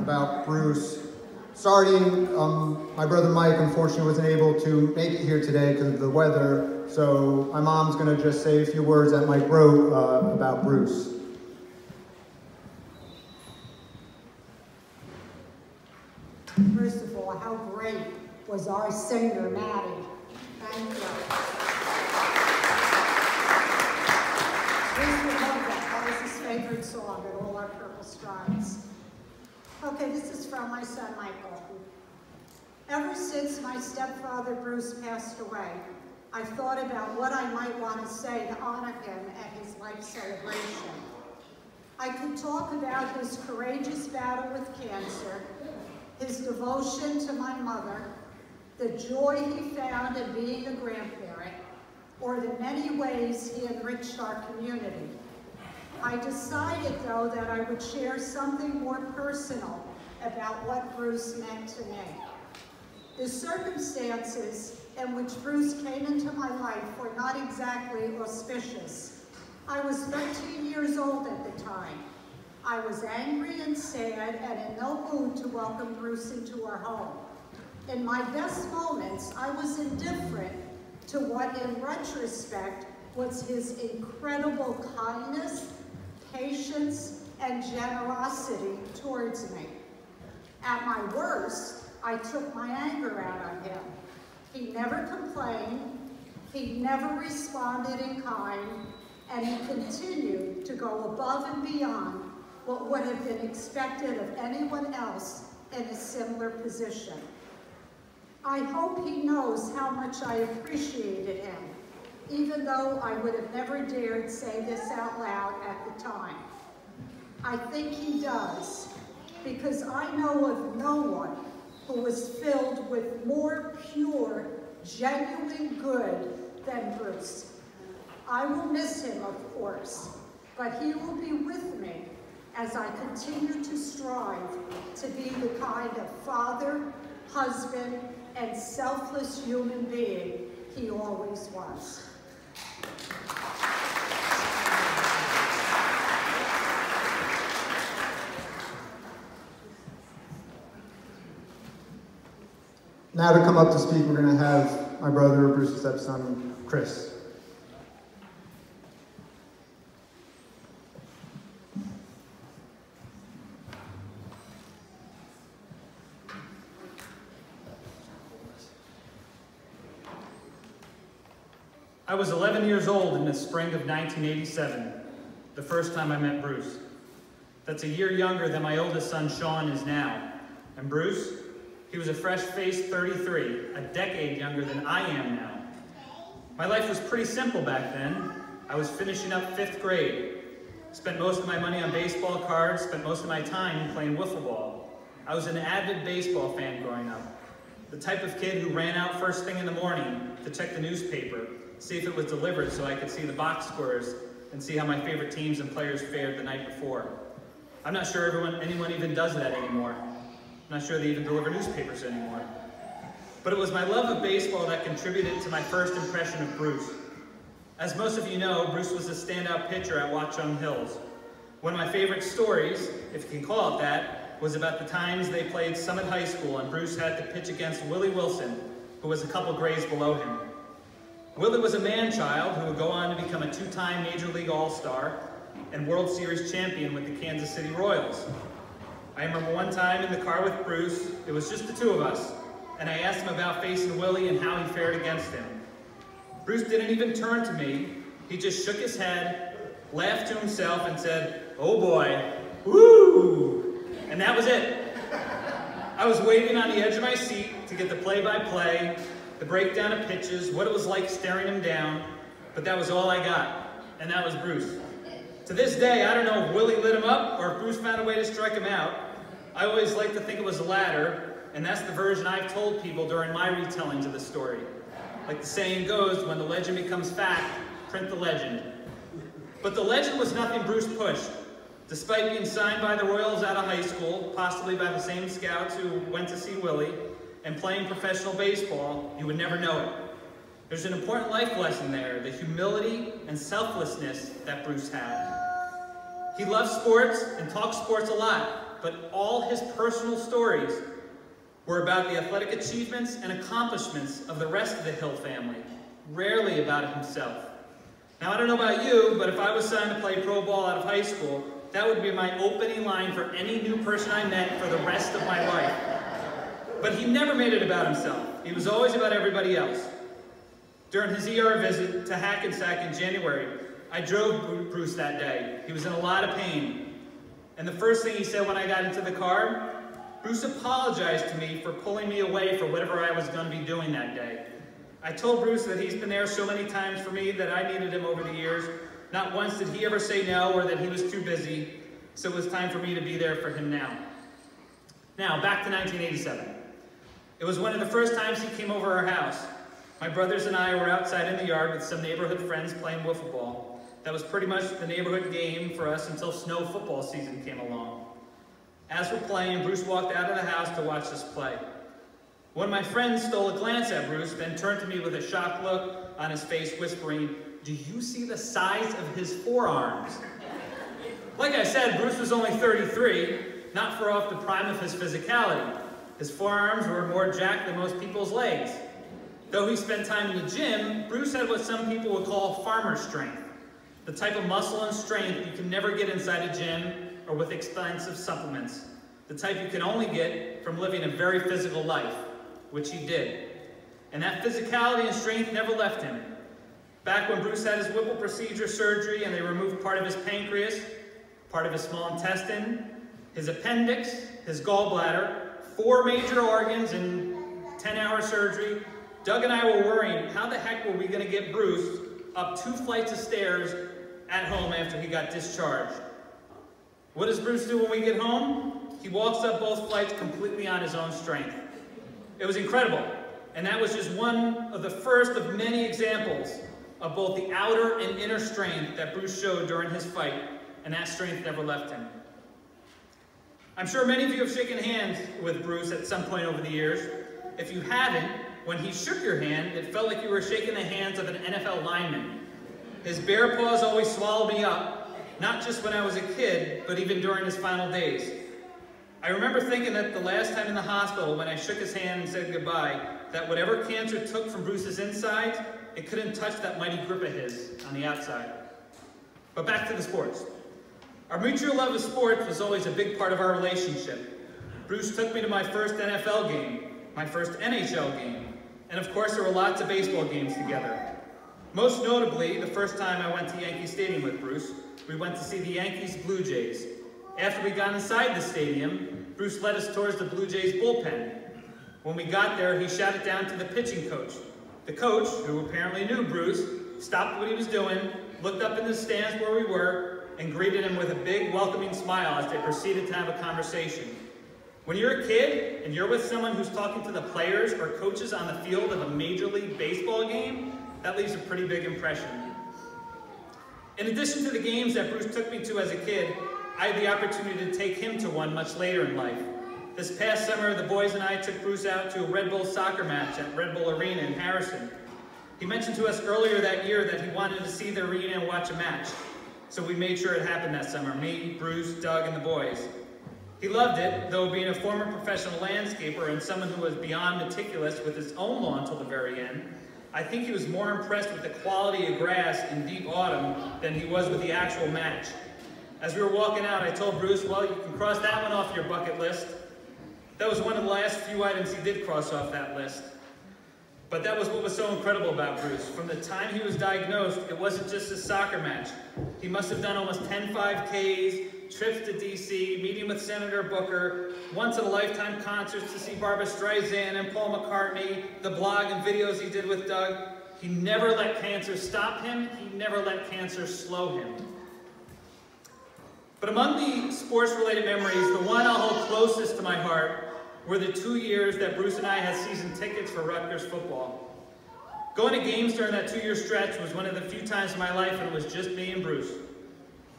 about Bruce. Starting, my brother Mike unfortunately wasn't able to make it here today because of the weather, so my mom's going to just say a few words that Mike wrote about Bruce. First of all, how great was our singer, Maddie. Thank you. Bruce would love that. That was his favorite song at all our Purple Strides. Okay, this is from my son, Michael. Ever since my stepfather, Bruce, passed away, I've thought about what I might want to say to honor him at his life celebration. I could talk about his courageous battle with cancer, his devotion to my mother, the joy he found in being a grandparent, or the many ways he enriched our community. I decided, though, that I would share something more personal about what Bruce meant to me. The circumstances in which Bruce came into my life were not exactly auspicious. I was 13 years old at the time. I was angry and sad and in no mood to welcome Bruce into our home. In my best moments, I was indifferent to what, in retrospect, was his incredible kindness, patience, and generosity towards me. At my worst, I took my anger out on him. He never complained, he never responded in kind, and he continued to go above and beyond what would have been expected of anyone else in a similar position. I hope he knows how much I appreciated him, even though I would have never dared say this out loud at the time. I think he does, because I know of no one who was filled with more pure, genuine good than Bruce. I will miss him, of course, but he will be with me as I continue to strive to be the kind of father, husband, and selfless human being he always was. Now to come up to speak, we're going to have my brother, Bruce's stepson, Chris. I was 11 years old in the spring of 1987, the first time I met Bruce. That's a year younger than my oldest son, Sean, is now. And Bruce, he was a fresh-faced 33, a decade younger than I am now. My life was pretty simple back then. I was finishing up 5th grade. Spent most of my money on baseball cards, spent most of my time playing wiffle ball. I was an avid baseball fan growing up. The type of kid who ran out first thing in the morning to check the newspaper, see if it was delivered so I could see the box scores and see how my favorite teams and players fared the night before. I'm not sure anyone even does that anymore. I'm not sure they even deliver newspapers anymore. But it was my love of baseball that contributed to my first impression of Bruce. As most of you know, Bruce was a standout pitcher at Watchung Hills. One of my favorite stories, if you can call it that, was about the times they played Summit High School and Bruce had to pitch against Willie Wilson, who was a couple grades below him. Willie was a man-child who would go on to become a 2-time Major League All-Star and World Series champion with the Kansas City Royals. I remember one time in the car with Bruce, it was just the two of us, and I asked him about facing Willie and how he fared against him. Bruce didn't even turn to me. He just shook his head, laughed to himself, and said, "Oh boy, woo!" And that was it. I was waiting on the edge of my seat to get the play-by-play, the breakdown of pitches, what it was like staring him down, but that was all I got, and that was Bruce. To this day, I don't know if Willie lit him up or if Bruce found a way to strike him out. I always like to think it was the latter, and that's the version I've told people during my retellings of the story. Like the saying goes, when the legend becomes fact, print the legend. But the legend was nothing Bruce pushed. Despite being signed by the Royals out of high school, possibly by the same scouts who went to see Willie, and playing professional baseball, you would never know it. There's an important life lesson there, the humility and selflessness that Bruce had. He loved sports and talked sports a lot. but all his personal stories were about the athletic achievements and accomplishments of the rest of the Hill family, rarely about himself. Now, I don't know about you, but if I was signed to play pro ball out of high school, that would be my opening line for any new person I met for the rest of my life. But he never made it about himself. He was always about everybody else. During his ER visit to Hackensack in January, I drove Bruce that day. He was in a lot of pain. And the first thing he said when I got into the car, Bruce apologized to me for pulling me away for whatever I was going to be doing that day. I told Bruce that he's been there so many times for me that I needed him over the years. Not once did he ever say no or that he was too busy, so it was time for me to be there for him now. Now, back to 1987. It was one of the first times he came over our house. My brothers and I were outside in the yard with some neighborhood friends playing wiffle ball. That was pretty much the neighborhood game for us until snow football season came along. As we're playing, Bruce walked out of the house to watch us play. One of my friends stole a glance at Bruce, then turned to me with a shocked look on his face, whispering, "Do you see the size of his forearms?" Like I said, Bruce was only 33, not far off the prime of his physicality. His forearms were more jacked than most people's legs. Though he spent time in the gym, Bruce had what some people would call farmer strength, the type of muscle and strength you can never get inside a gym or with expensive supplements, the type you can only get from living a very physical life, which he did. And that physicality and strength never left him. Back when Bruce had his Whipple procedure surgery and they removed part of his pancreas, part of his small intestine, his appendix, his gallbladder, 4 major organs in 10-hour surgery, Doug and I were worrying, how the heck were we going to get Bruce up 2 flights of stairs at home after he got discharged? What does Bruce do when we get home? He walks up both flights completely on his own strength. It was incredible, and that was just one of the first of many examples of both the outer and inner strength that Bruce showed during his fight, and that strength never left him. I'm sure many of you have shaken hands with Bruce at some point over the years. If you haven't, when he shook your hand, it felt like you were shaking the hands of an NFL lineman. His bare paws always swallowed me up, not just when I was a kid, but even during his final days. I remember thinking that the last time in the hospital when I shook his hand and said goodbye, that whatever cancer took from Bruce's insides, it couldn't touch that mighty grip of his on the outside. But back to the sports. Our mutual love of sports was always a big part of our relationship. Bruce took me to my first NFL game, my first NHL game, and of course there were lots of baseball games together. Most notably, the first time I went to Yankee Stadium with Bruce, we went to see the Yankees Blue Jays. After we got inside the stadium, Bruce led us towards the Blue Jays bullpen. When we got there, he shouted down to the pitching coach. The coach, who apparently knew Bruce, stopped what he was doing, looked up in the stands where we were, and greeted him with a big welcoming smile as they proceeded to have a conversation. When you're a kid and you're with someone who's talking to the players or coaches on the field of a Major League Baseball game, that leaves a pretty big impression. In addition to the games that Bruce took me to as a kid, I had the opportunity to take him to one much later in life. This past summer, the boys and I took Bruce out to a Red Bull soccer match at Red Bull Arena in Harrison. He mentioned to us earlier that year that he wanted to see the arena and watch a match. So we made sure it happened that summer, me, Bruce, Doug, and the boys. He loved it, though being a former professional landscaper and someone who was beyond meticulous with his own lawn until the very end, I think he was more impressed with the quality of grass in deep autumn than he was with the actual match. As we were walking out, I told Bruce, well, you can cross that one off your bucket list. That was one of the last few items he did cross off that list. But that was what was so incredible about Bruce. From the time he was diagnosed, it wasn't just a soccer match. He must have done almost 10 5Ks, trips to DC, meeting with Senator Booker, once-in-a-lifetime concerts to see Barbra Streisand and Paul McCartney, the blog and videos he did with Doug. He never let cancer stop him. He never let cancer slow him. But among the sports-related memories, the one I'll hold closest to my heart were the 2 years that Bruce and I had season tickets for Rutgers football. Going to games during that 2-year stretch was one of the few times in my life when it was just me and Bruce.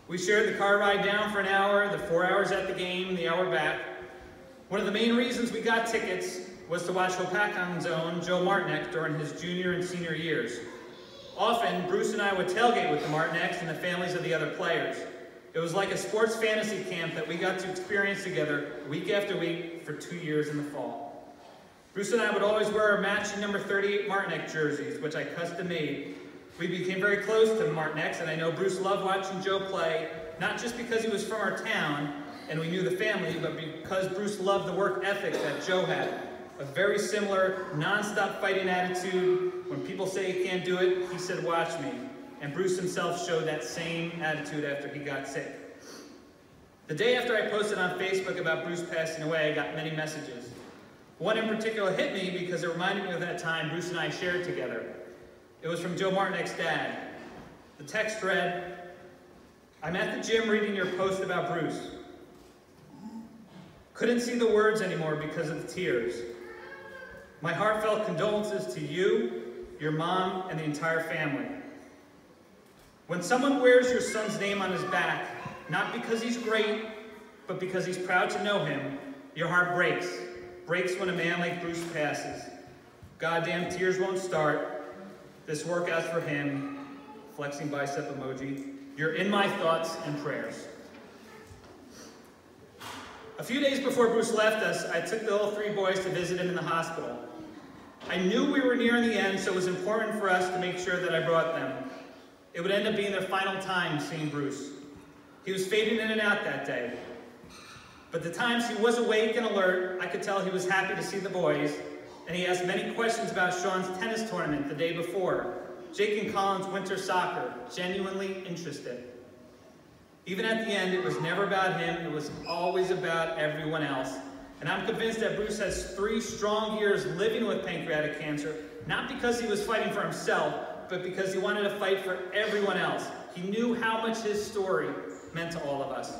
We shared the car ride down for an hour, the 4 hours at the game, the hour back. One of the main reasons we got tickets was to watch PANCAN's own Joe Martinek during his junior and senior years. Often, Bruce and I would tailgate with the Martineks and the families of the other players. It was like a sports fantasy camp that we got to experience together week after week for 2 years in the fall. Bruce and I would always wear our matching number 38 Martineck jerseys, which I custom made. We became very close to the Martinecks, and I know Bruce loved watching Joe play, not just because he was from our town and we knew the family, but because Bruce loved the work ethic that Joe had. A very similar, non-stop fighting attitude. When people say he can't do it, he said, "Watch me." And Bruce himself showed that same attitude after he got sick. The day after I posted on Facebook about Bruce passing away, I got many messages. One in particular hit me because it reminded me of that time Bruce and I shared together. It was from Joe Martineck's dad. The text read, "I'm at the gym reading your post about Bruce. Couldn't see the words anymore because of the tears. My heartfelt condolences to you, your mom, and the entire family. When someone wears your son's name on his back, not because he's great, but because he's proud to know him, your heart breaks. Breaks when a man like Bruce passes. Goddamn tears won't start. This workout's for him." Flexing bicep emoji. "You're in my thoughts and prayers." A few days before Bruce left us, I took the all 3 boys to visit him in the hospital. I knew we were nearing the end, so it was important for us to make sure that I brought them. It would end up being their final time seeing Bruce. He was fading in and out that day. But the times he was awake and alert, I could tell he was happy to see the boys, and he asked many questions about Sean's tennis tournament the day before, Jake and Colin's winter soccer, genuinely interested. Even at the end, it was never about him, it was always about everyone else. And I'm convinced that Bruce has 3 strong years living with pancreatic cancer, not because he was fighting for himself, but because he wanted to fight for everyone else. He knew how much his story meant to all of us.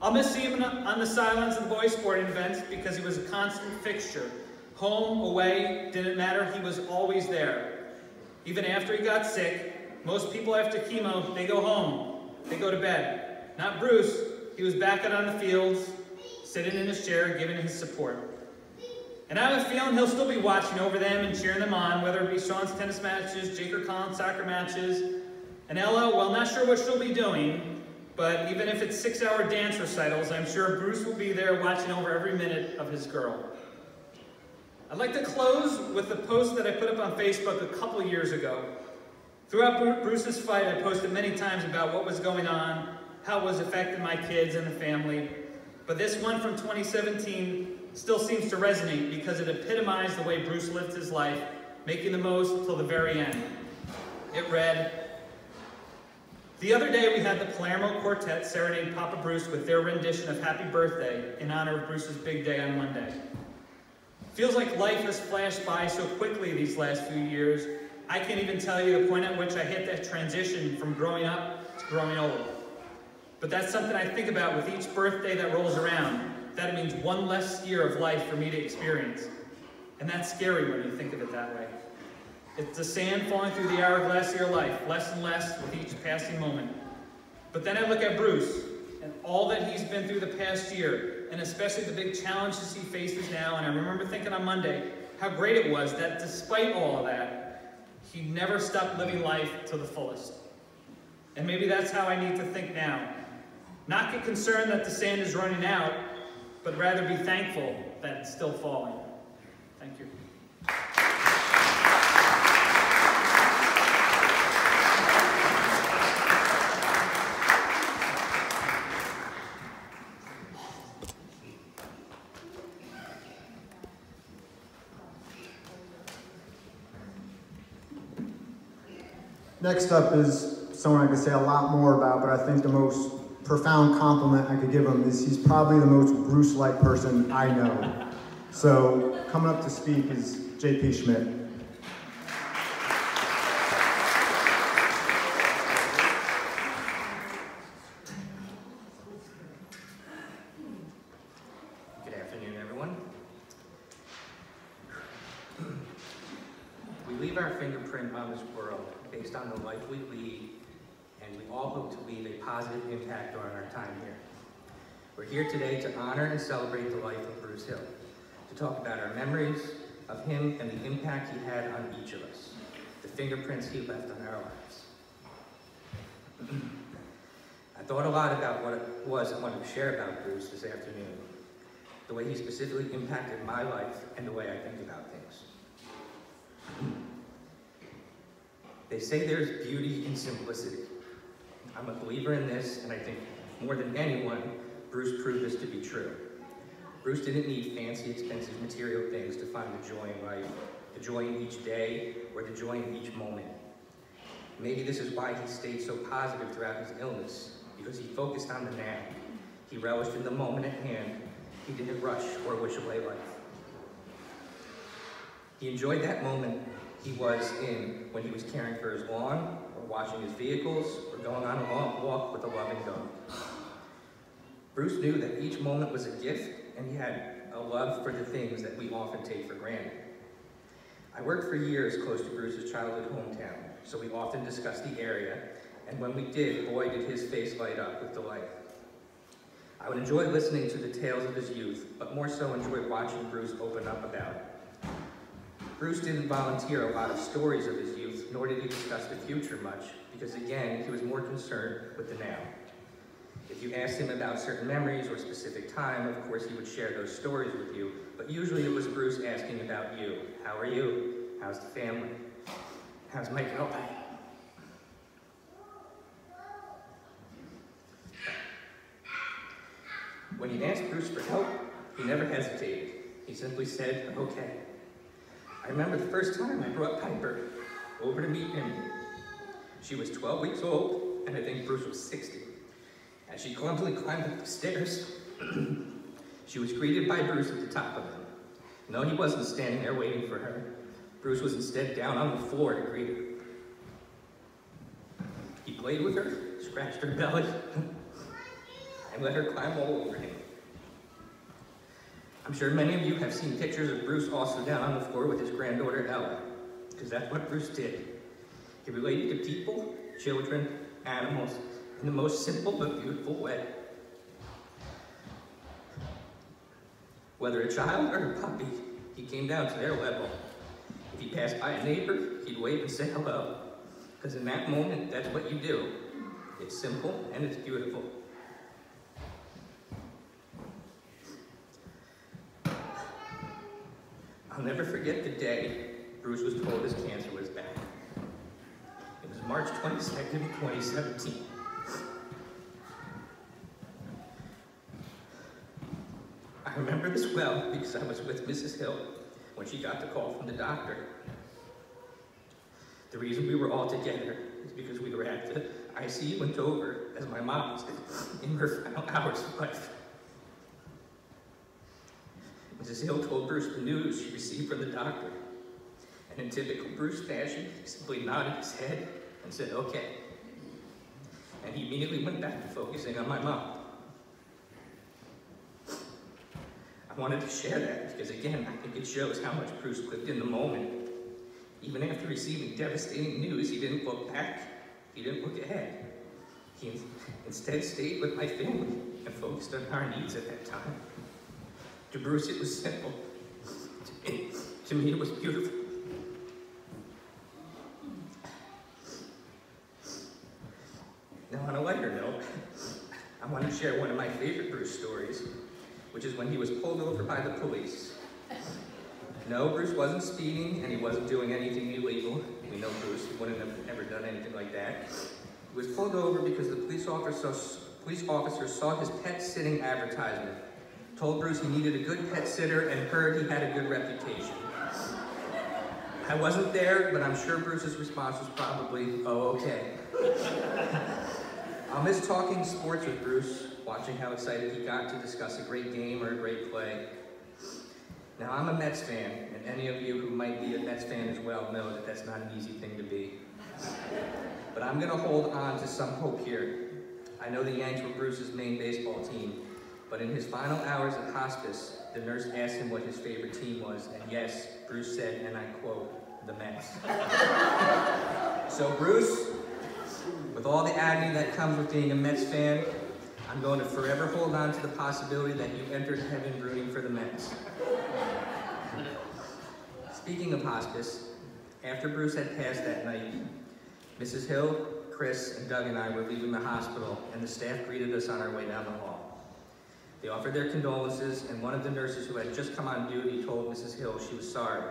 I'll miss seeing him on the sidelines of the boys' sporting events because he was a constant fixture. Home, away, didn't matter, he was always there. Even after he got sick, most people after chemo, they go home, they go to bed. Not Bruce, he was back out on the fields, sitting in his chair, giving his support. And I have a feeling he'll still be watching over them and cheering them on, whether it be Sean's tennis matches, Jake or Colin's soccer matches. And Ella, well, not sure what she'll be doing, but even if it's 6-hour dance recitals, I'm sure Bruce will be there watching over every minute of his girl. I'd like to close with the post that I put up on Facebook a couple years ago. Throughout Bruce's fight, I posted many times about what was going on, how it was affecting my kids and the family. But this one from 2017 still seems to resonate because it epitomized the way Bruce lived his life, making the most till the very end. It read, "The other day we had the Palermo Quartet serenade Papa Bruce with their rendition of Happy Birthday in honor of Bruce's big day on Monday. Feels like life has flashed by so quickly these last few years, I can't even tell you the point at which I hit that transition from growing up to growing old. But that's something I think about with each birthday that rolls around. That means one less year of life for me to experience. And that's scary when you think of it that way. It's the sand falling through the hourglass of your life, less and less with each passing moment. But then I look at Bruce and all that he's been through the past year, and especially the big challenges he faces now, and I remember thinking on Monday how great it was that despite all of that, he never stopped living life to the fullest. And maybe that's how I need to think now. Not get concerned that the sand is running out, but rather be thankful that it's still falling." Thank you. Next up is someone I could say a lot more about, but I think the most profound compliment I could give him is he's probably the most Bruce-like person I know. So coming up to speak is JP Schmidt. Good afternoon, everyone. We leave our fingerprint on this world based on the life we lead, and we all hope to leave a positive impact on our time here. We're here today to honor and celebrate the life of Bruce Hill, to talk about our memories of him and the impact he had on each of us, the fingerprints he left on our lives. I thought a lot about what it was I wanted to share about Bruce this afternoon, the way he specifically impacted my life and the way I think about things. They say there's beauty in simplicity. I'm a believer in this, and I think more than anyone, Bruce proved this to be true. Bruce didn't need fancy, expensive material things to find the joy in life, the joy in each day, or the joy in each moment. Maybe this is why he stayed so positive throughout his illness, because he focused on the now. He relished in the moment at hand. He didn't rush or wish away life. He enjoyed that moment he was in when he was caring for his lawn, or washing his vehicles, or going on a long walk with a loving dog. Bruce knew that each moment was a gift, and he had a love for the things that we often take for granted. I worked for years close to Bruce's childhood hometown, so we often discussed the area, and when we did, boy, did his face light up with delight. I would enjoy listening to the tales of his youth, but more so enjoyed watching Bruce open up about it. Bruce didn't volunteer a lot of stories of his youth, nor did he discuss the future much, because again, he was more concerned with the now. If you asked him about certain memories or specific time, of course he would share those stories with you, but usually it was Bruce asking about you. How are you? How's the family? How's Michael? When you'd ask Bruce for help, he never hesitated. He simply said, okay. I remember the first time I brought Piper over to meet him. She was 12 weeks old, and I think Bruce was 60. As she clumsily climbed up the stairs, she was greeted by Bruce at the top of them. No, he wasn't standing there waiting for her. Bruce was instead down on the floor to greet her. He played with her, scratched her belly, and let her climb all over him. I'm sure many of you have seen pictures of Bruce also down on the floor with his granddaughter Ella, because that's what Bruce did. He related to people, children, animals, in the most simple but beautiful way. Whether a child or a puppy, he came down to their level. If he passed by a neighbor, he'd wave and say hello, because in that moment, that's what you do. It's simple and it's beautiful. I'll never forget the day Bruce was told his cancer was back. It was March 22nd, 2017. I remember this well because I was with Mrs. Hill when she got the call from the doctor. The reason we were all together is because we were at the ICU in Dover as my mom was in her final hours of life. Mrs. Hill told Bruce the news she received from the doctor, and in typical Bruce fashion, he simply nodded his head and said, okay. And he immediately went back to focusing on my mom. I wanted to share that because, again, I think it shows how much Bruce lived in the moment. Even after receiving devastating news, he didn't look back, he didn't look ahead. He instead stayed with my family and focused on our needs at that time. To Bruce, it was simple. To me, it was beautiful. Now, on a lighter note, I want to share one of my favorite Bruce stories, which is when he was pulled over by the police. No, Bruce wasn't speeding, and he wasn't doing anything illegal. We know Bruce, he wouldn't have ever done anything like that. He was pulled over because the police officer saw his pet sitting advertisement, told Bruce he needed a good pet sitter, and heard he had a good reputation. I wasn't there, but I'm sure Bruce's response was probably, oh, okay. I'll miss talking sports with Bruce, watching how excited he got to discuss a great game or a great play. Now, I'm a Mets fan, and any of you who might be a Mets fan as well know that that's not an easy thing to be. But I'm going to hold on to some hope here. I know the Yanks were Bruce's main baseball team, but in his final hours at hospice, the nurse asked him what his favorite team was, and yes, Bruce said, and I quote, the Mets. So Bruce, with all the agony that comes with being a Mets fan, I'm going to forever hold on to the possibility that you entered heaven rooting for the Mets. Speaking of hospice, after Bruce had passed that night, Mrs. Hill, Chris, and Doug and I were leaving the hospital, and the staff greeted us on our way down the hall. They offered their condolences, and one of the nurses who had just come on duty told Mrs. Hill she was sorry.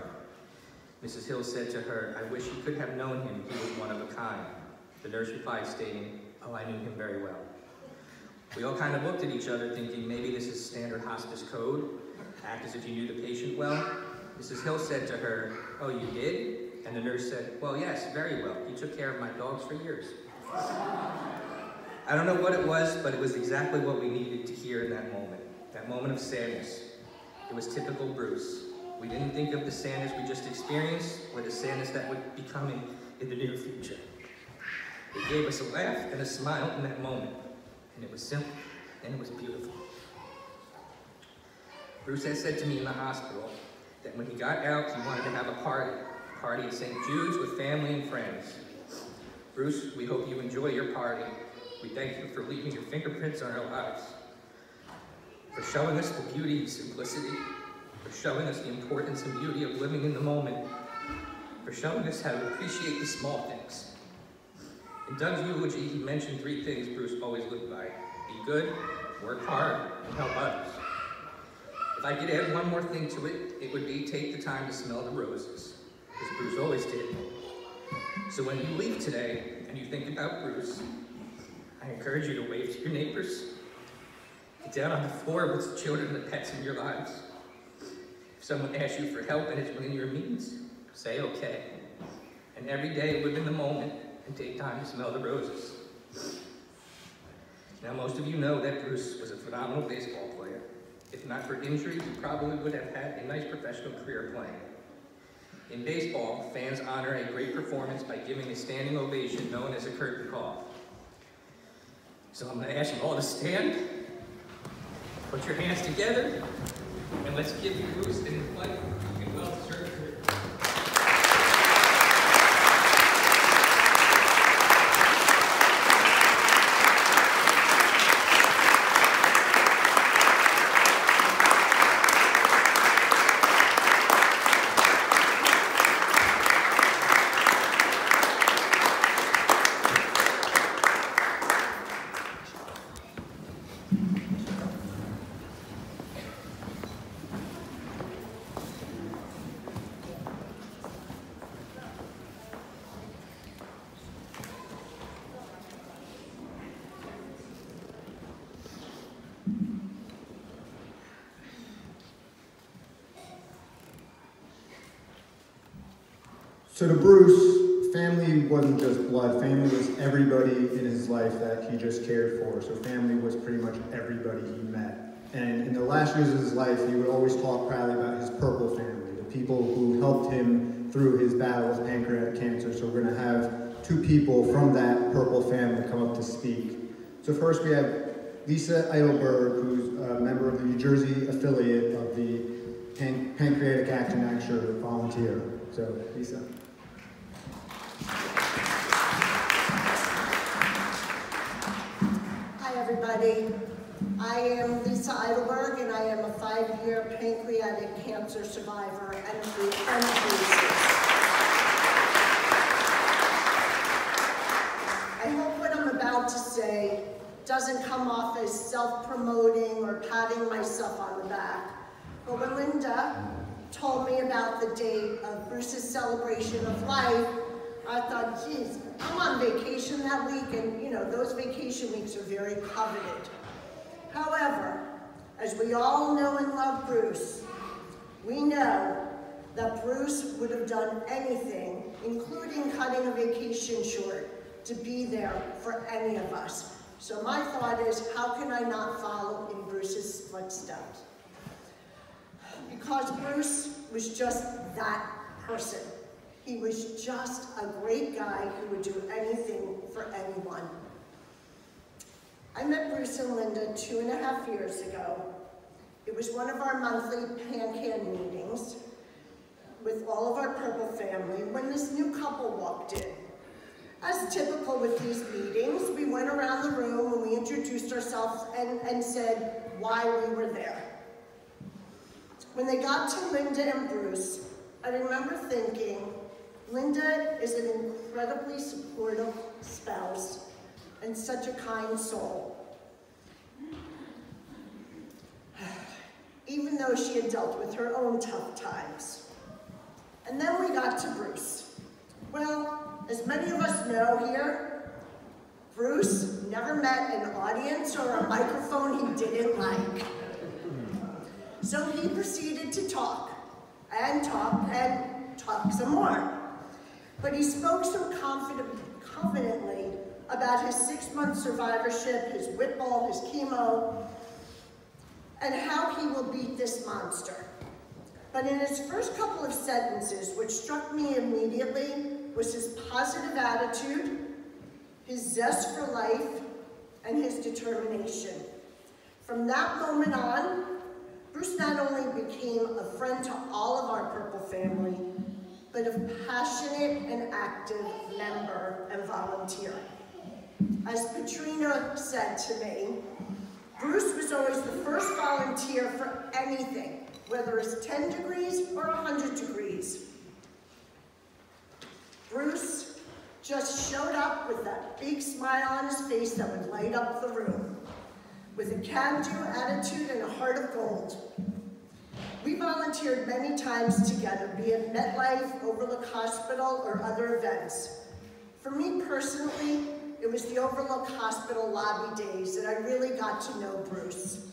Mrs. Hill said to her, "I wish you could have known him. He was one of a kind." The nurse replied, stating, "Oh, I knew him very well." We all kind of looked at each other, thinking maybe this is standard hospice code. Act as if you knew the patient well. Mrs. Hill said to her, "Oh, you did?" And the nurse said, "Well, yes, very well. He took care of my dogs for years." I don't know what it was, but it was exactly what we needed to hear in that moment of sadness. It was typical Bruce. We didn't think of the sadness we just experienced or the sadness that would be coming in the near future. It gave us a laugh and a smile in that moment, and it was simple, and it was beautiful. Bruce had said to me in the hospital that when he got out, he wanted to have a party at St. Jude's with family and friends. Bruce, we hope you enjoy your party. We thank you for leaving your fingerprints on our lives, for showing us the beauty and simplicity, for showing us the importance and beauty of living in the moment, for showing us how to appreciate the small things. In Doug's eulogy, he mentioned 3 things Bruce always lived by: be good, work hard, and help others. If I could add one more thing to it, it would be take the time to smell the roses, as Bruce always did. So when you leave today and you think about Bruce, I encourage you to wave to your neighbors, get down on the floor with the children and the pets in your lives. If someone asks you for help and it's within your means, say okay. And every day live in the moment and take time to smell the roses. Now most of you know that Bruce was a phenomenal baseball player. If not for injuries, he probably would have had a nice professional career playing. In baseball, fans honor a great performance by giving a standing ovation known as a curtain call. So I'm going to ask you all to stand, put your hands together, and let's give Bruce an invite and well-deserved career. So to Bruce, family wasn't just blood. Family was everybody in his life that he just cared for. So family was pretty much everybody he met. And in the last years of his life, he would always talk proudly about his purple family, the people who helped him through his battle with pancreatic cancer. So we're going to have 2 people from that purple family come up to speak. So first we have Lisa Eidelberg, who's a member of the New Jersey affiliate of the Pancreatic Action Action volunteer. So Lisa. Hi everybody, I am Lisa Eidelberg and I am a 5-year pancreatic cancer survivor and I hope what I'm about to say doesn't come off as self-promoting or patting myself on the back, but when Linda told me about the date of Bruce's celebration of life, I thought, geez, I'm on vacation that week, and you know, those vacation weeks are very coveted. However, as we all know and love Bruce, we know that Bruce would have done anything, including cutting a vacation short, to be there for any of us. So my thought is, how can I not follow in Bruce's footsteps? Because Bruce was just that person. He was just a great guy who would do anything for anyone. I met Bruce and Linda 2.5 years ago. It was one of our monthly PANCAN meetings with all of our purple family when this new couple walked in. As typical with these meetings, we went around the room and we introduced ourselves and said why we were there. When they got to Linda and Bruce, I remember thinking, Linda is an incredibly supportive spouse, and such a kind soul. Even though she had dealt with her own tough times. And then we got to Bruce. Well, as many of us know here, Bruce never met an audience or a microphone he didn't like. So he proceeded to talk and talk some more. But he spoke so confidently about his 6-month survivorship, his Whipple, his chemo, and how he will beat this monster. But in his first couple of sentences, which struck me immediately, was his positive attitude, his zest for life, and his determination. From that moment on, Bruce not only became a friend to all of our Purple family, but a passionate and active member and volunteer. As Patrina said to me, Bruce was always the first volunteer for anything, whether it's 10 degrees or 100 degrees. Bruce just showed up with that big smile on his face that would light up the room, with a can-do attitude and a heart of gold. We volunteered many times together, be it MetLife, Overlook Hospital, or other events. For me personally, it was the Overlook Hospital lobby days that I really got to know Bruce.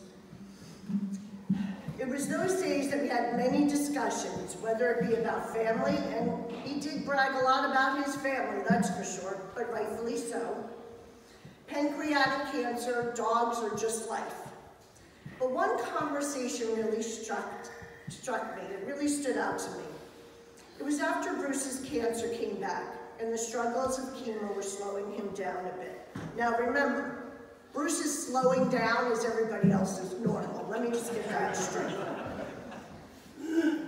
It was those days that we had many discussions, whether it be about family, and he did brag a lot about his family, that's for sure, but rightfully so. Pancreatic cancer, dogs, or just life. But one conversation really struck me, it really stood out to me. It was after Bruce's cancer came back, and the struggles of chemo were slowing him down a bit. Now remember, Bruce is slowing down as everybody else is normal. Let me just get that straight.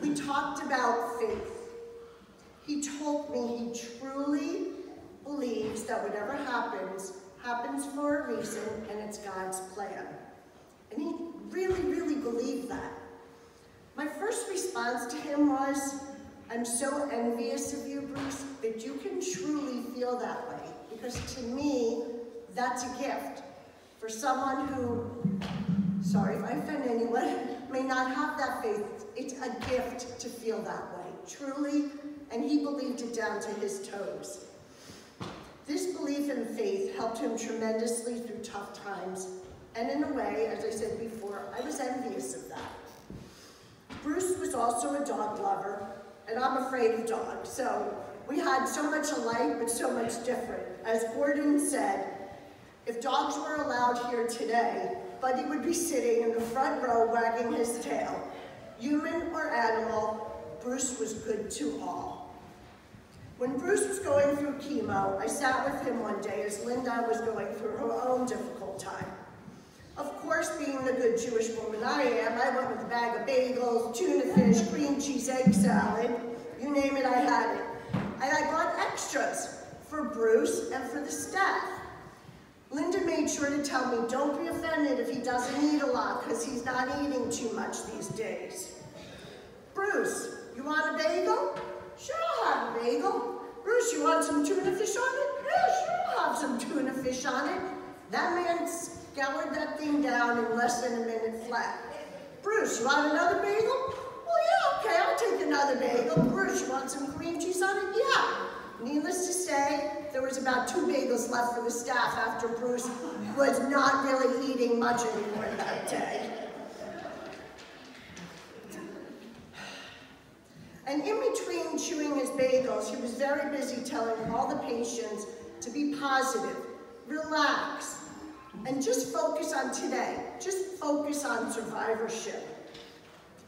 We talked about faith. He told me he truly believes that whatever happens, happens for a reason, and it's God's plan. And he really, really believed that. My first response to him was, I'm so envious of you, Bruce, that you can truly feel that way. Because to me, that's a gift. For someone who, sorry if I offend anyone, may not have that faith, it's a gift to feel that way, truly, and he believed it down to his toes. This belief and faith helped him tremendously through tough times, and in a way, as I said before, I was envious of that. Bruce was also a dog lover, and I'm afraid of dogs, so we had so much alike, but so much different. As Gordon said, if dogs were allowed here today, Buddy would be sitting in the front row wagging his tail. Human or animal, Bruce was good to all. When Bruce was going through chemo, I sat with him one day as Linda was going through her own difficult time. Of course, being the good Jewish woman I am, I went with a bag of bagels, tuna fish, cream cheese, egg salad, you name it, I had it. And I bought extras for Bruce and for the staff. Linda made sure to tell me, don't be offended if he doesn't eat a lot, because he's not eating too much these days. Bruce, you want a bagel? Sure, I'll have a bagel. Bruce, you want some tuna fish on it? Yeah, sure, I'll have some tuna fish on it. That man scoured that thing down in less than a minute flat. Bruce, you want another bagel? Well, yeah, okay, I'll take another bagel. Bruce, you want some cream cheese on it? Yeah. Needless to say, there was about 2 bagels left for the staff after Bruce was not really eating much anymore that day. And in between chewing his bagels, he was very busy telling all the patients to be positive, relax, and just focus on today. Just focus on survivorship.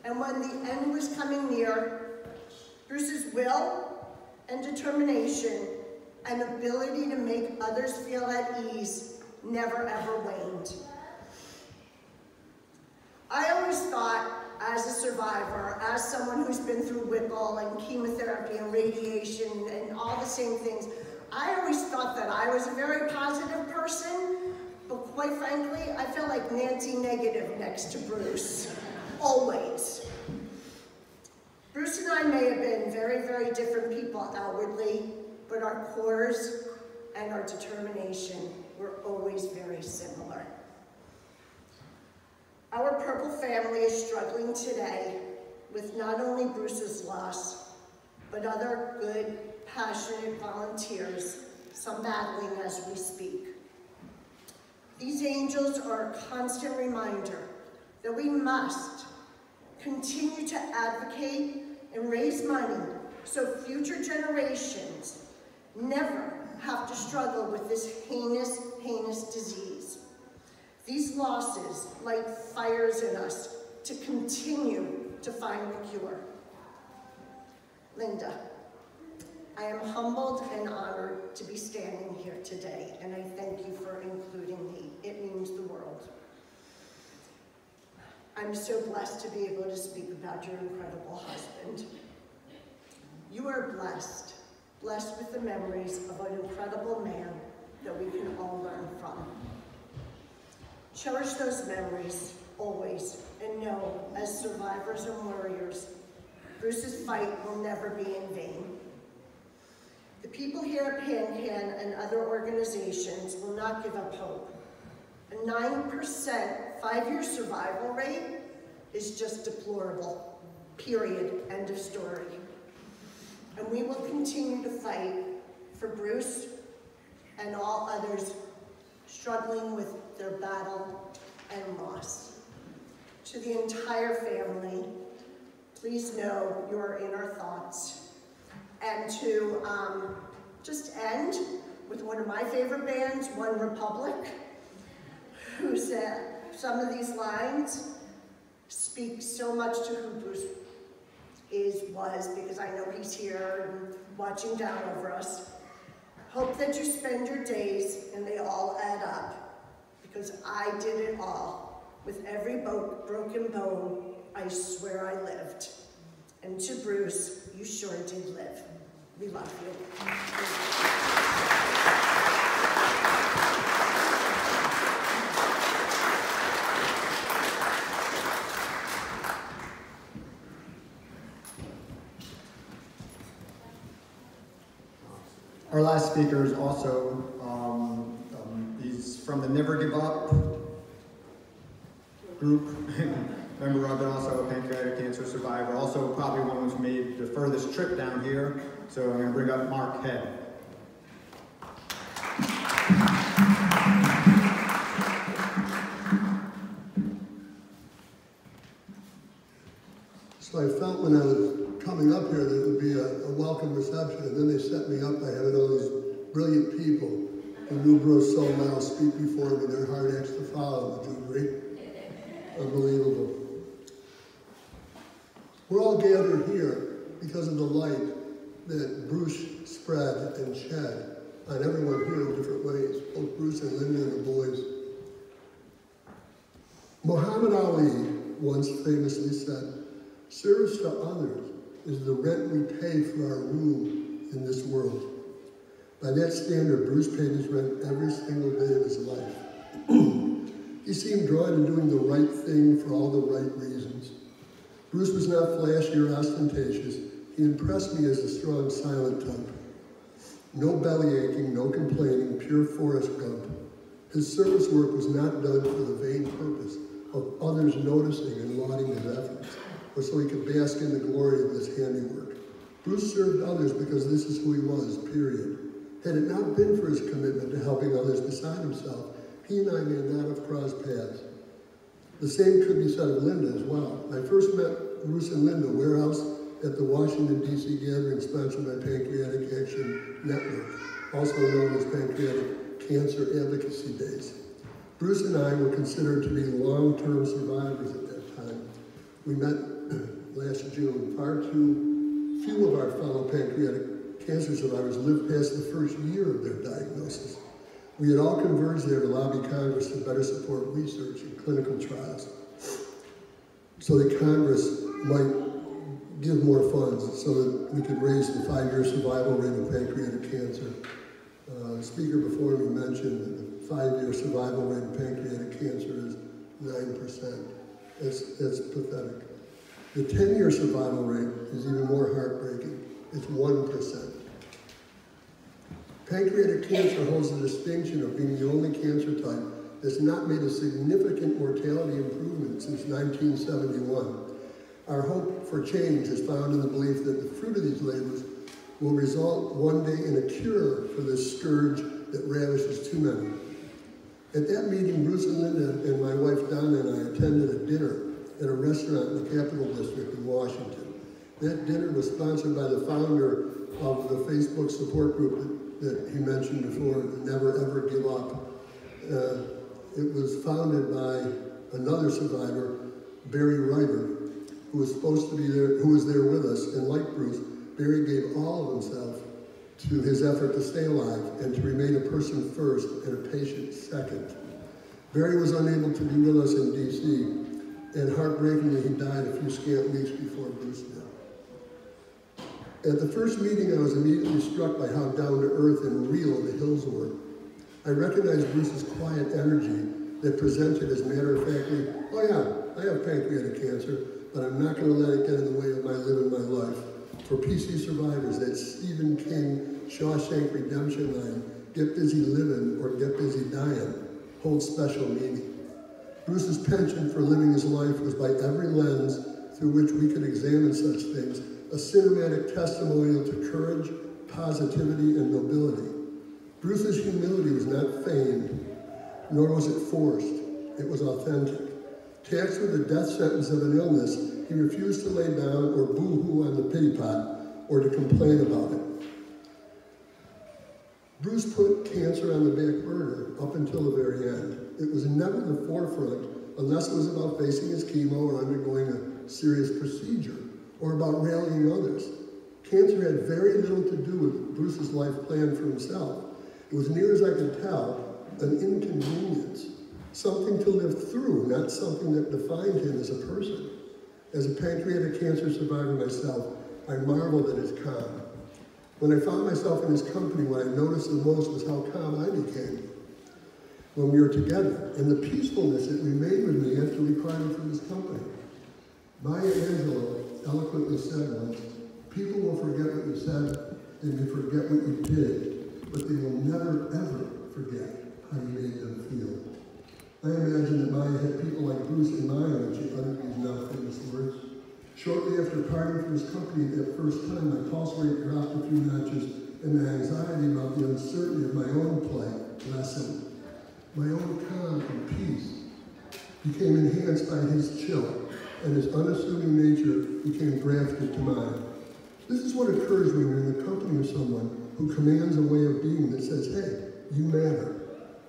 And when the end was coming near, Bruce's will and determination and ability to make others feel at ease never ever waned. I always thought, as a survivor, as someone who's been through Whipple and chemotherapy and radiation and all the same things, I always thought that I was a very positive person, but quite frankly, I felt like Nancy Negative next to Bruce, always. Bruce and I may have been very, very different people outwardly, but our cores and our determination were always very similar. Our Purple family is struggling today with not only Bruce's loss, but other good, passionate volunteers, some battling as we speak. These angels are a constant reminder that we must continue to advocate and raise money so future generations never have to struggle with this heinous, heinous disease. These losses light fires in us to continue to find the cure. Linda, I am humbled and honored to be standing here today, and I thank you for including me. It means the world. I'm so blessed to be able to speak about your incredible husband. You are blessed with the memories of an incredible man that we can all learn from. Cherish those memories always, and know, as survivors and warriors, Bruce's fight will never be in vain. The people here at PANCAN and other organizations will not give up hope. A 9% 5-year survival rate is just deplorable, period, end of story. And we will continue to fight for Bruce and all others struggling with their battle and loss. To the entire family, please know you are in our thoughts. And to just end with one of my favorite bands, One Republic, who said some of these lines speak so much to who Bruce was, because I know he's here and watching down over us. Hope that you spend your days and they all add up, because I did it all. With every broken bone, I swear I lived. And to Bruce, you sure did live. We love you. Our last speaker is also, he's from the Never Give Up group, member of it, also a pancreatic cancer survivor, also probably one who's made the furthest trip down here. So I'm going to bring up Mark Head. So I felt when I was coming up here that it would be a welcome reception, and then they set me up by having all these brilliant people who knew Bruce so well speak before me. Their hard acts to follow, which was great. Unbelievable. We're all gathered here because of the light that Bruce spread and shed on everyone here in different ways, both Bruce and Linda and the boys. Muhammad Ali once famously said, "Service to others is the rent we pay for our room in this world." By that standard, Bruce paid his rent every single day of his life. He seemed drawn to doing the right thing for all the right reasons. Bruce was not flashy or ostentatious. He impressed me as a strong, silent type. No belly aching, no complaining, pure Forrest Gump. His service work was not done for the vain purpose of others noticing and lauding his efforts, or so he could bask in the glory of his handiwork. Bruce served others because this is who he was, period. Had it not been for his commitment to helping others beside himself, he and I may not have crossed paths. The same could be said of Linda as well. I first met Bruce and Linda warehouse at the Washington, D.C. gathering sponsored by Pancreatic Action Network, also known as Pancreatic Cancer Advocacy Days. Bruce and I were considered to be long-term survivors at that time. We met last June. Far too few of our fellow pancreatic cancer survivors lived past the first year of their diagnosis. We had all converged there to lobby Congress to better support research and clinical trials, so that Congress might give more funds so that we could raise the 5-year survival rate of pancreatic cancer. The speaker before me mentioned that the 5-year survival rate of pancreatic cancer is 9%. That's pathetic. The 10-year survival rate is even more heartbreaking. It's 1%. Pancreatic cancer holds the distinction of being the only cancer type that's not made a significant mortality improvement since 1971. Our hope for change is found in the belief that the fruit of these labors will result one day in a cure for this scourge that ravishes too many. At that meeting, Bruce and Linda and my wife Donna and I attended a dinner at a restaurant in the Capital District in Washington. That dinner was sponsored by the founder of the Facebook support group that he mentioned before, Never Ever Give Up. It was founded by another survivor, Barry Ryder, who was supposed to be there, who was there with us, and like Bruce, Barry gave all of himself to his effort to stay alive and to remain a person first and a patient second. Barry was unable to be with us in DC, and heartbreakingly, he died a few scant weeks before Bruce did. At the first meeting, I was immediately struck by how down-to-earth and real the Hills were. I recognized Bruce's quiet energy that presented as matter-of-factly, oh yeah, I have pancreatic cancer, but I'm not going to let it get in the way of my living my life. For PC survivors, that Stephen King Shawshank Redemption line, get busy living or get busy dying, holds special meaning. Bruce's penchant for living his life was by every lens through which we could examine such things, a cinematic testimonial to courage, positivity, and nobility. Bruce's humility was not feigned, nor was it forced. It was authentic. Taxed with the death sentence of an illness, he refused to lay down or boo-hoo on the pity pot or to complain about it. Bruce put cancer on the back burner up until the very end. It was never the forefront unless it was about facing his chemo or undergoing a serious procedure or about rallying others. Cancer had very little to do with Bruce's life plan for himself. It was, near as I could tell, an inconvenience, something to live through, not something that defined him as a person. As a pancreatic cancer survivor myself, I marveled at his calm. When I found myself in his company, what I noticed the most was how calm I became when we were together, and the peacefulness that remained with me after we parted from his company. Maya Angelou eloquently said once, people will forget what you said, they may forget what you did, but they will never, ever forget how you made them feel. I imagine that Maya had people like Bruce in mind when she uttered these now famous words. Shortly after parting from his company that first time, my pulse rate dropped a few notches, and my anxiety about the uncertainty of my own plight lessened. My own calm and peace became enhanced by his chill, and his unassuming nature became grafted to mine. This is what occurs when you're in the company of someone who commands a way of being that says, hey, you matter.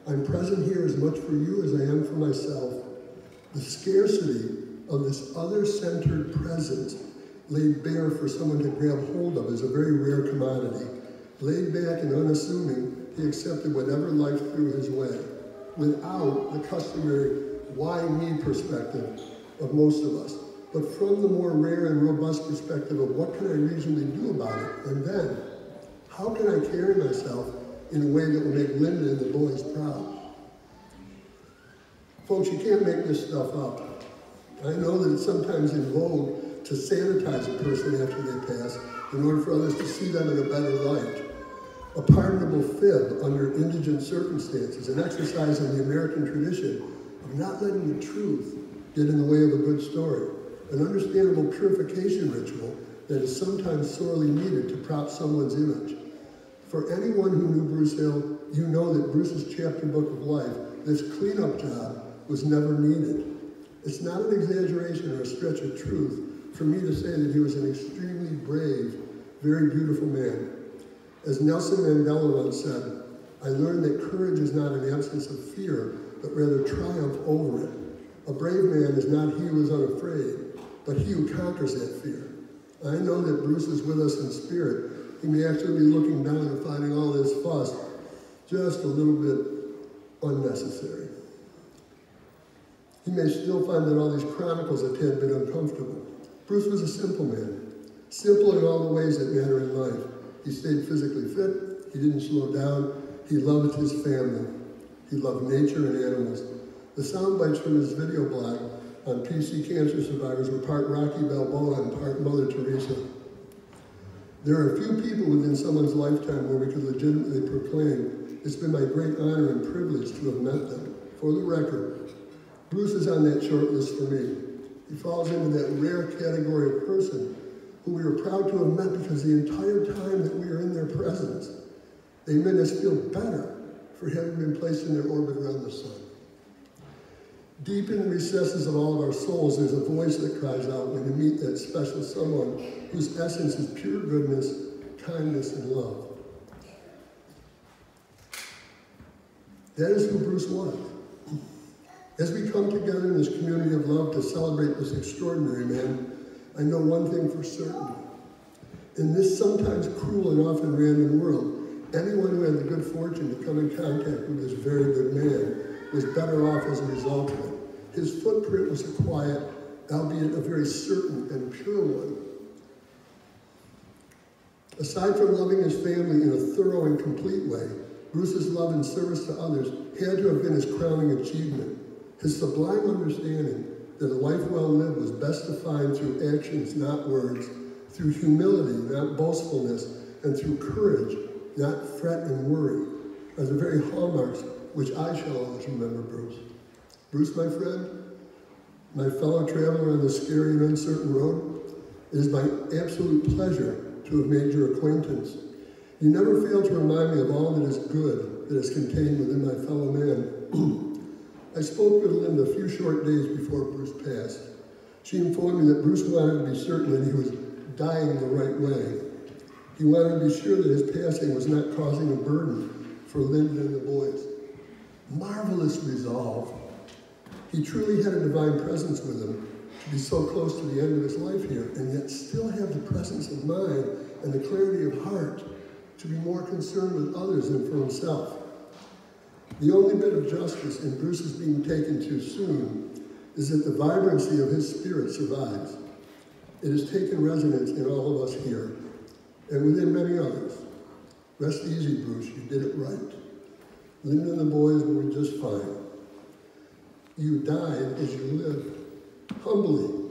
I'm present here as much for you as I am for myself. The scarcity of this other-centered presence laid bare for someone to grab hold of is a very rare commodity. Laid back and unassuming, he accepted whatever life threw his way, without the customary why me perspective of most of us, but from the more rare and robust perspective of what can I reasonably do about it, and then, how can I carry myself in a way that will make Linda and the boys proud? Folks, you can't make this stuff up. I know that it's sometimes in vogue to sanitize a person after they pass in order for others to see them in a better light. A pardonable fib under indigent circumstances, an exercise in the American tradition of not letting the truth get in the way of a good story, an understandable purification ritual that is sometimes sorely needed to prop someone's image. For anyone who knew Bruce Hill, you know that Bruce's chapter book of life, this cleanup job, was never needed. It's not an exaggeration or a stretch of truth for me to say that he was an extremely brave, very beautiful man. As Nelson Mandela once said, I learned that courage is not an absence of fear, but rather triumph over it. A brave man is not he who is unafraid, but he who conquers that fear. I know that Bruce is with us in spirit. He may actually be looking down and finding all this fuss just a little bit unnecessary. He may still find that all these chronicles a tad bit uncomfortable. Bruce was a simple man, simple in all the ways that matter in life. He stayed physically fit, he didn't slow down, he loved his family, he loved nature and animals. The sound bites from his video blog on PC cancer survivors were part Rocky Balboa and part Mother Teresa. There are a few people within someone's lifetime where we could legitimately proclaim it's been my great honor and privilege to have met them. For the record, Bruce is on that short list for me. He falls into that rare category of person who we are proud to have met because the entire time that we are in their presence, they made us feel better for having been placed in their orbit around the sun. Deep in the recesses of all of our souls, there's a voice that cries out when you meet that special someone whose essence is pure goodness, kindness, and love. That is who Bruce was. As we come together in this community of love to celebrate this extraordinary man, I know one thing for certain. In this sometimes cruel and often random world, anyone who had the good fortune to come in contact with this very good man was better off as a result of it. His footprint was a quiet, albeit a very certain and pure one. Aside from loving his family in a thorough and complete way, Bruce's love and service to others had to have been his crowning achievement. His sublime understanding that a life well lived was best defined through actions, not words, through humility, not boastfulness, and through courage, not fret and worry, are the very hallmarks which I shall always remember Bruce. Bruce, my friend, my fellow traveler on this scary and uncertain road, it is my absolute pleasure to have made your acquaintance. You never fail to remind me of all that is good that is contained within my fellow man. I spoke with Linda a few short days before Bruce passed. She informed me that Bruce wanted to be certain that he was dying the right way. He wanted to be sure that his passing was not causing a burden for Linda and the boys. Marvelous resolve. He truly had a divine presence with him to be so close to the end of his life here and yet still have the presence of mind and the clarity of heart to be more concerned with others than for himself. The only bit of justice in Bruce's being taken too soon is that the vibrancy of his spirit survives. It has taken resonance in all of us here and within many others. Rest easy, Bruce, you did it right. Linda and the boys were just fine. You died as you lived, humbly,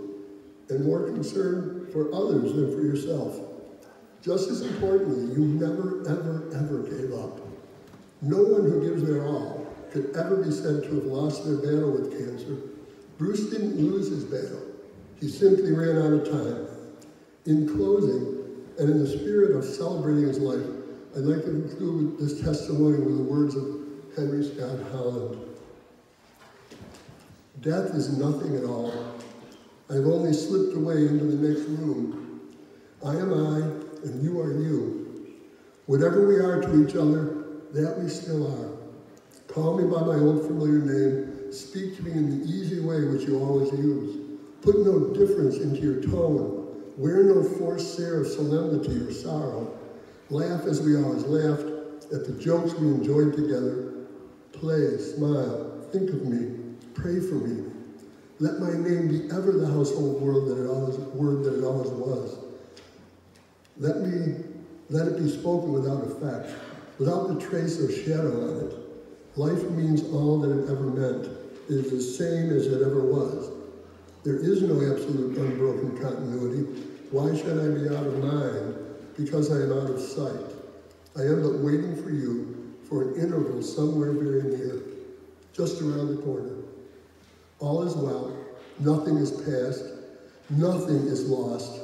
and more concerned for others than for yourself. Just as importantly, you never, ever, ever gave up. No one who gives their all could ever be said to have lost their battle with cancer. Bruce didn't lose his battle. He simply ran out of time. In closing, and in the spirit of celebrating his life, I'd like to conclude this testimony with the words of Henry Scott Holland. Death is nothing at all. I've only slipped away into the next room. I am I, and you are you. Whatever we are to each other, that we still are. Call me by my old familiar name. Speak to me in the easy way which you always use. Put no difference into your tone. Wear no forced air of solemnity or sorrow. Laugh as we always laughed at the jokes we enjoyed together. Play, smile, think of me, pray for me. Let my name be ever the household word that it always was. Let it be spoken without effect, without the trace or shadow on it. Life means all that it ever meant. It is the same as it ever was. There is no absolute unbroken continuity. Why should I be out of mind? Because I am out of sight. I am but waiting for you for an interval somewhere very near, just around the corner. All is well. Nothing is past. Nothing is lost.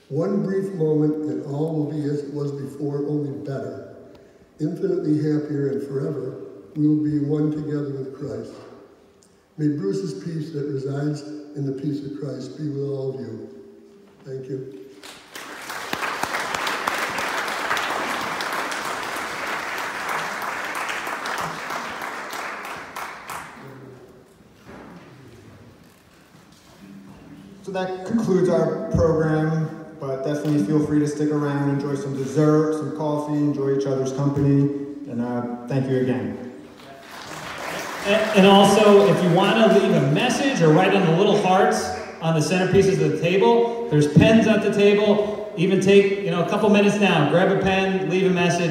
One brief moment and all will be as it was before, only better. Infinitely happier and forever, we will be one together with Christ. May Bruce's peace that resides in the peace of Christ be with all of you. Thank you. So that concludes our program, but definitely feel free to stick around, enjoy some dessert, some coffee, enjoy each other's company, and thank you again. And also, if you want to leave a message or write on the little hearts on the centerpieces of the table, there's pens at the table. Even take, a couple minutes now, grab a pen, leave a message.